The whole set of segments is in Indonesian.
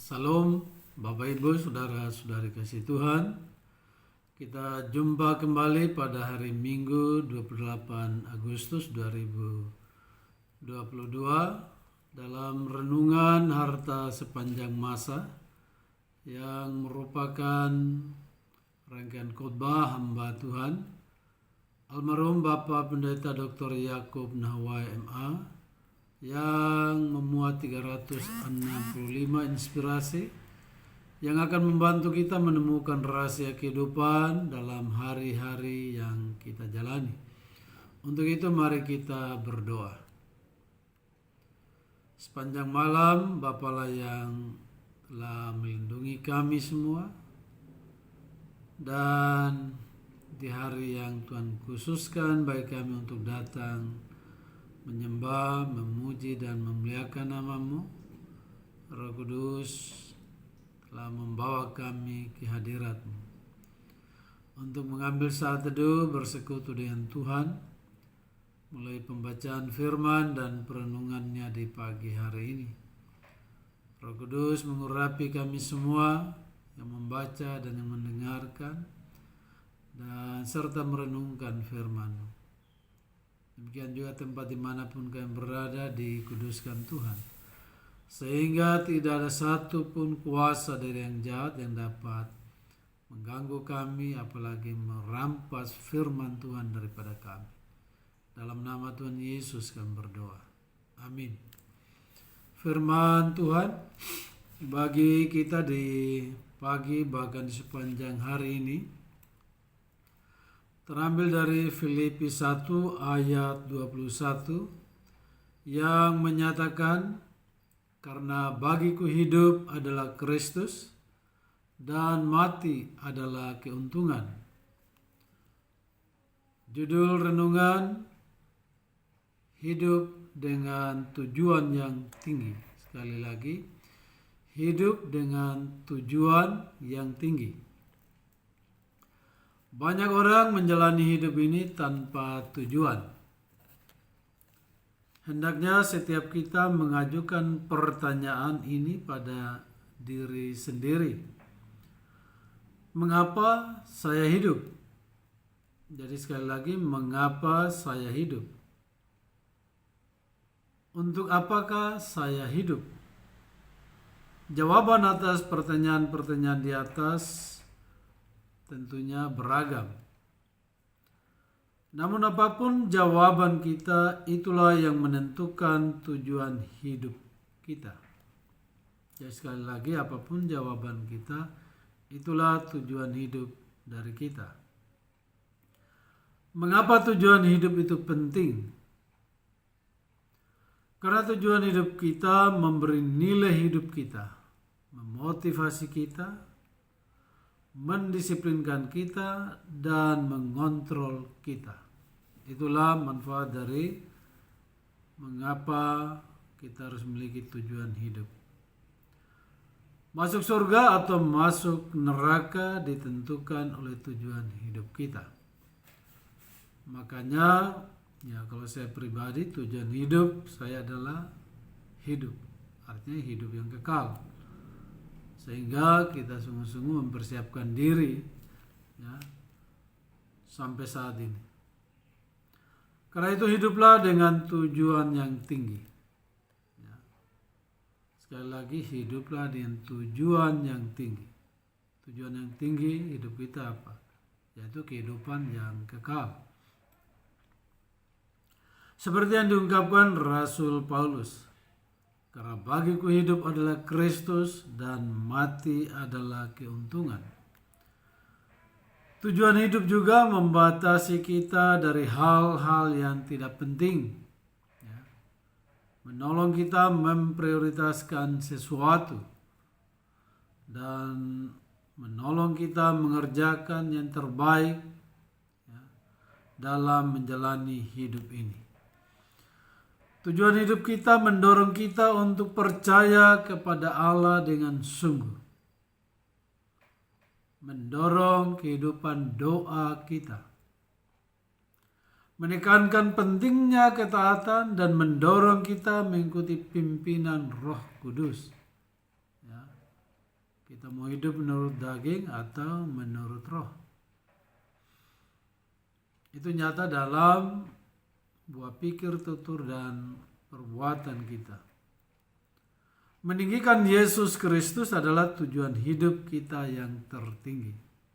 Salam Bapak Ibu, Saudara-saudari kasih Tuhan. Kita jumpa kembali pada hari Minggu 28 Agustus 2022 dalam renungan harta sepanjang masa yang merupakan rangkaian khotbah hamba Tuhan almarhum Bapak Pendeta Dr. Yakub Nahwai MA yang memuat 365 inspirasi yang akan membantu kita menemukan rahasia kehidupan dalam hari-hari yang kita jalani. Untuk itu mari kita berdoa. Sepanjang malam Bapalah yang telah melindungi kami semua, dan di hari yang Tuhan khususkan bagi kami untuk datang menyembah, memuji dan memuliakan nama-Mu, Roh Kudus telah membawa kami ke hadirat-Mu untuk mengambil saat teduh bersekutu dengan Tuhan, mulai pembacaan firman dan perenungannya di pagi hari ini. Roh Kudus mengurapi kami semua yang membaca dan yang mendengarkan dan serta merenungkan firman-Mu. Demikian juga tempat dimanapun kami berada dikuduskan Tuhan, sehingga tidak ada satupun kuasa dari yang jahat yang dapat mengganggu kami, apalagi merampas firman Tuhan daripada kami. Dalam nama Tuhan Yesus kami berdoa. Amin. Firman Tuhan bagi kita di pagi bahkan di sepanjang hari ini terambil dari Filipi 1 ayat 21 yang menyatakan, karena bagiku hidup adalah Kristus dan mati adalah keuntungan. Judul renungan, hidup dengan tujuan yang tinggi. Sekali lagi, hidup dengan tujuan yang tinggi. Banyak orang menjalani hidup ini tanpa tujuan. Hendaknya setiap kita mengajukan pertanyaan ini pada diri sendiri. Mengapa saya hidup? Jadi sekali lagi, mengapa saya hidup? Untuk apakah saya hidup? Jawaban atas pertanyaan-pertanyaan di atas tentunya beragam. Namun apapun jawaban kita, itulah yang menentukan tujuan hidup kita. Jadi sekali lagi, apapun jawaban kita, itulah tujuan hidup dari kita. Mengapa tujuan hidup itu penting? Karena tujuan hidup kita memberi nilai hidup kita, memotivasi kita, mendisiplinkan kita, dan mengontrol kita. Itulah manfaat dari mengapa kita harus memiliki tujuan hidup. Masuk surga atau masuk neraka ditentukan oleh tujuan hidup kita. Makanya kalau saya pribadi, tujuan hidup saya adalah hidup. Artinya hidup yang kekal. Sehingga kita sungguh-sungguh mempersiapkan diri sampai saat ini. Karena itu hiduplah dengan tujuan yang tinggi. Sekali lagi, hiduplah dengan tujuan yang tinggi. Tujuan yang tinggi hidup kita apa? Yaitu kehidupan yang kekal. Seperti yang diungkapkan Rasul Paulus, karena bagiku hidup adalah Kristus dan mati adalah keuntungan. Tujuan hidup juga membatasi kita dari hal-hal yang tidak penting. Menolong kita memprioritaskan sesuatu dan menolong kita mengerjakan yang terbaik dalam menjalani hidup ini. Tujuan hidup kita mendorong kita untuk percaya kepada Allah dengan sungguh. Mendorong kehidupan doa kita. Menekankan pentingnya ketaatan dan mendorong kita mengikuti pimpinan Roh Kudus. Kita mau hidup menurut daging atau menurut roh. Itu nyata dalam buah pikir, tutur, dan perbuatan kita. Meninggikan Yesus Kristus adalah tujuan hidup kita yang tertinggi.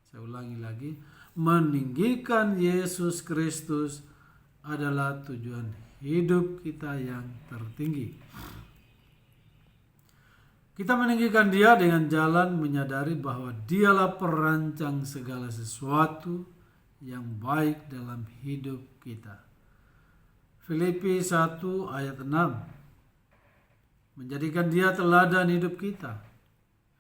Saya ulangi lagi, meninggikan Yesus Kristus adalah tujuan hidup kita yang tertinggi. Kita meninggikan Dia dengan jalan menyadari bahwa Dialah perancang segala sesuatu yang baik dalam hidup kita. Filipi 1 ayat 6. Menjadikan Dia teladan hidup kita.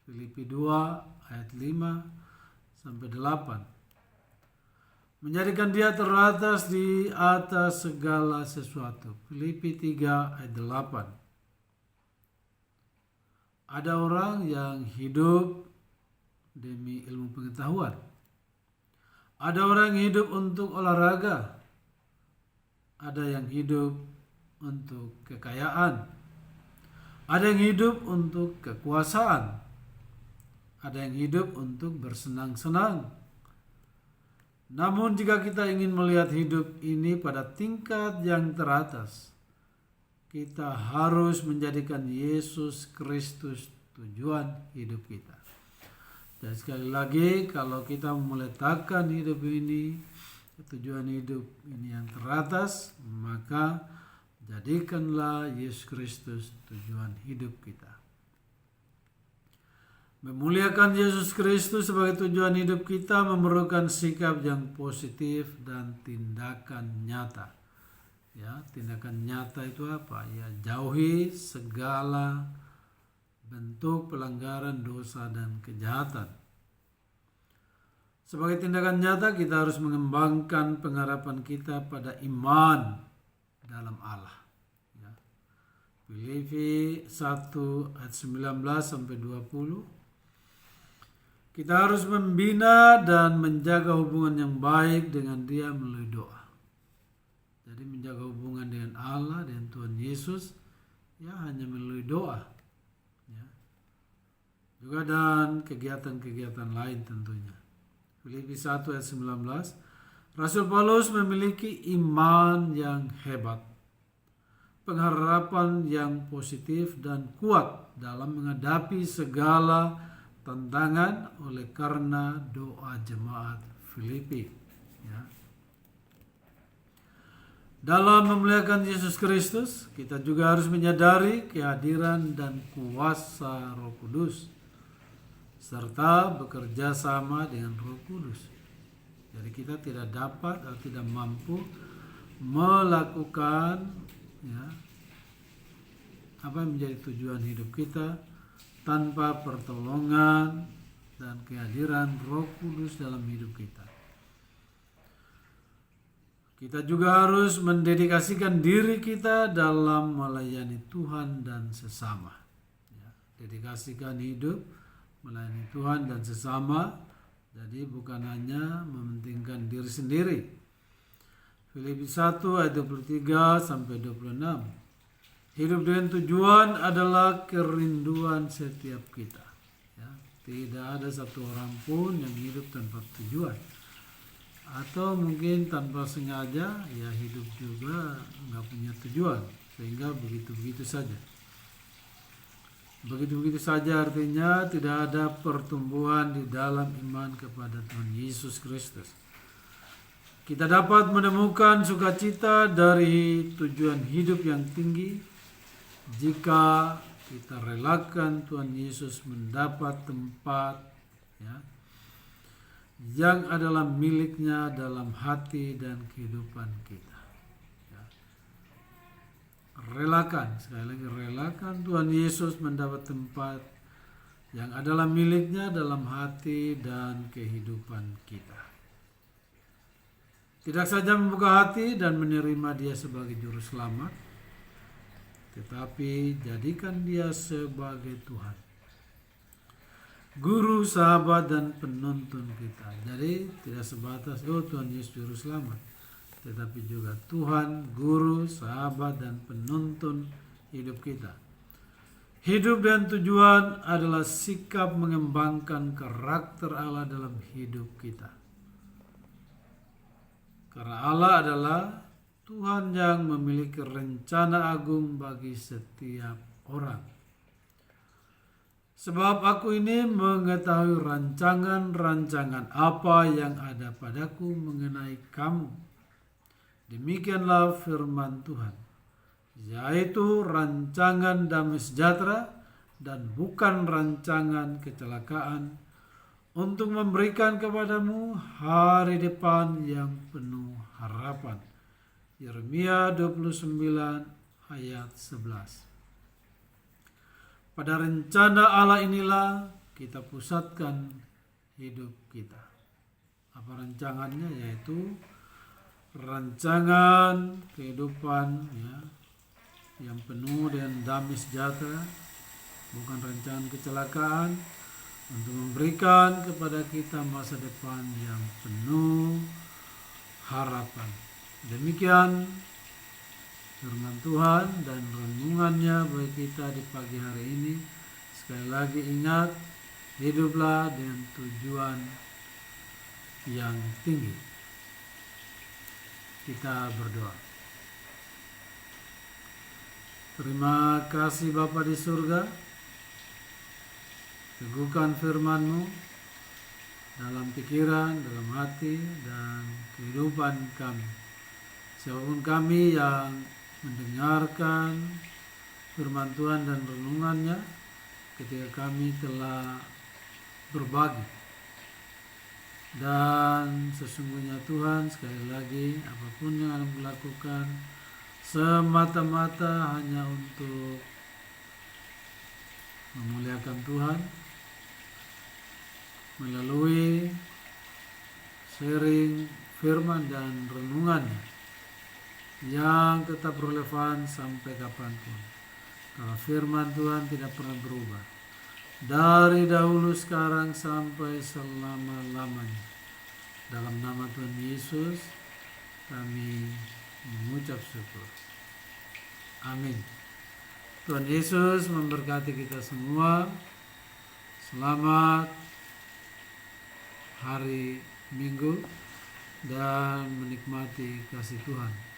Filipi 2 ayat 5 sampai 8. Menjadikan Dia teratas di atas segala sesuatu. Filipi 3 ayat 8. Ada orang yang hidup demi ilmu pengetahuan. Ada orang yang hidup untuk olahraga. Ada yang hidup untuk kekayaan. Ada yang hidup untuk kekuasaan. Ada yang hidup untuk bersenang-senang. Namun jika kita ingin melihat hidup ini pada tingkat yang teratas, kita harus menjadikan Yesus Kristus tujuan hidup kita. Dan sekali lagi, kalau kita meletakkan hidup ini, tujuan hidup ini yang teratas, maka jadikanlah Yesus Kristus tujuan hidup kita. Memuliakan Yesus Kristus sebagai tujuan hidup kita memerlukan sikap yang positif dan tindakan nyata. Ya, tindakan nyata itu apa? Ya, jauhi segala bentuk pelanggaran, dosa, dan kejahatan. Sebagai tindakan nyata, kita harus mengembangkan pengharapan kita pada iman dalam Allah. Ya. Filipi 1 ayat 19 sampai 20. Kita harus membina dan menjaga hubungan yang baik dengan Dia melalui doa. Jadi menjaga hubungan dengan Allah, dengan Tuhan Yesus, ya hanya melalui doa. Ya. Juga dan kegiatan-kegiatan lain tentunya. Filipi 1 ayat 19. Rasul Paulus memiliki iman yang hebat, pengharapan yang positif dan kuat dalam menghadapi segala tantangan oleh karena doa jemaat Filipi. Ya. Dalam memuliakan Yesus Kristus, kita juga harus menyadari kehadiran dan kuasa Roh Kudus, serta bekerja sama dengan Roh Kudus. Jadi kita tidak dapat atau tidak mampu melakukan apa yang menjadi tujuan hidup kita tanpa pertolongan dan kehadiran Roh Kudus dalam hidup kita. Kita juga harus mendedikasikan diri kita dalam melayani Tuhan dan sesama. Ya, dedikasikan hidup melayani Tuhan dan sesama. Jadi bukan hanya mementingkan diri sendiri. Filipi 1 ayat 23 sampai 26. Hidup dengan tujuan adalah kerinduan setiap kita. Ya, tidak ada satu orang pun yang hidup tanpa tujuan. Atau mungkin tanpa sengaja ya hidup juga nggak punya tujuan, sehingga begitu-begitu saja. Begitu-begitu saja artinya tidak ada pertumbuhan di dalam iman kepada Tuhan Yesus Kristus. Kita dapat menemukan sukacita dari tujuan hidup yang tinggi jika kita relakan Tuhan Yesus mendapat tempat yang adalah miliknya dalam hati dan kehidupan kita. Ya. Relakan, sekali lagi relakan Tuhan Yesus mendapat tempat yang adalah miliknya dalam hati dan kehidupan kita. Tidak saja membuka hati dan menerima Dia sebagai juru selamat, tetapi jadikan Dia sebagai Tuhan, guru, sahabat, dan penuntun kita. Jadi tidak sebatas Tuhan Yesus juru selamat, tetapi juga Tuhan, guru, sahabat, dan penuntun hidup kita. Hidup dan tujuan adalah sikap mengembangkan karakter Allah dalam hidup kita. Karena Allah adalah Tuhan yang memiliki rencana agung bagi setiap orang. Sebab aku ini mengetahui rancangan-rancangan apa yang ada padaku mengenai kamu. Demikianlah firman Tuhan, yaitu rancangan damai sejahtera dan bukan rancangan kecelakaan, untuk memberikan kepadamu hari depan yang penuh harapan. Yeremia 29 ayat 11. Pada rencana Allah inilah kita pusatkan hidup kita. Apa rancangannya? Yaitu rancangan kehidupan yang penuh dengan damai sejahtera, bukan rancangan kecelakaan, untuk memberikan kepada kita masa depan yang penuh harapan. Demikian firman Tuhan dan renungannya bagi kita di pagi hari ini. Sekali lagi ingat, hiduplah dengan tujuan yang tinggi. Kita berdoa. Terima kasih Bapa di surga, teguhkan firman-Mu dalam pikiran, dalam hati, dan kehidupan kami. Siapapun kami yang mendengarkan firman Tuhan dan renungannya, ketika kami telah berbagi. Dan sesungguhnya Tuhan, sekali lagi, apapun yang kami lakukan semata-mata hanya untuk memuliakan Tuhan melalui sharing firman dan renungannya yang tetap relevan sampai kapanpun. Karena firman Tuhan tidak pernah berubah, dari dahulu, sekarang, sampai selama-lamanya. Dalam nama Tuhan Yesus kami mengucap syukur. Amin. Tuhan Yesus memberkati kita semua. Selamat hari Minggu dan menikmati kasih Tuhan.